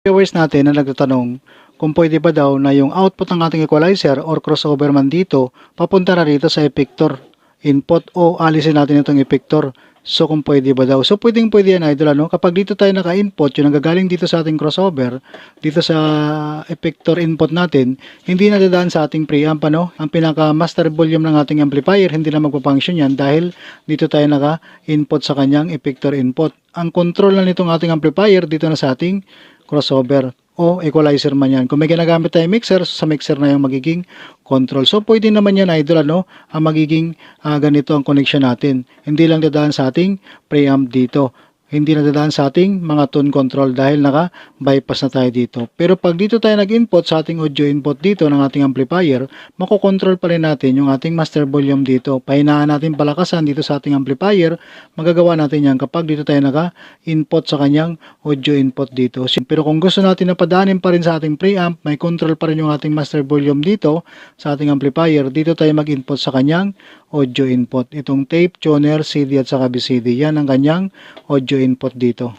Viewers natin na nagtatanong kung pwede ba daw na yung output ng ating equalizer or crossover man dito papunta na rito sa effector input o alisin natin itong effector. So kung pwede ba daw. So pwedeng pwede yan idol ano. Kapag dito tayo naka-input, yung nagagaling dito sa ating crossover, dito sa effector input natin, hindi na dadaan sa ating preamp ano. Ang pinaka master volume ng ating amplifier, hindi na magpa-function yan dahil dito tayo naka-input sa kanyang effector input. Ang control na nitong ating amplifier dito na sa ating crossover o equalizer man yan. Kung may ginagamit tayong mixer, sa mixer na yung magiging control. So, pwede naman yan, idol, ano, ang magiging ganito ang connection natin. Hindi lang dadaan sa ating preamp dito. Hindi na dadaan sa ating mga tone control dahil naka-bypass na tayo dito. Pero pag dito tayo nag-input sa ating audio input dito ng ating amplifier, makokontrol pa rin natin yung ating master volume dito. Pahinaan natin palakasan dito sa ating amplifier, magagawa natin yan kapag dito tayo naka-input sa kanyang audio input dito. Pero kung gusto natin na padaanin pa rin sa ating preamp, may control pa rin yung ating master volume dito sa ating amplifier, dito tayo mag-input sa kanyang audio input. Itong tape, tuner, CD at saka BCD. Yan ang kanyang audio input dito.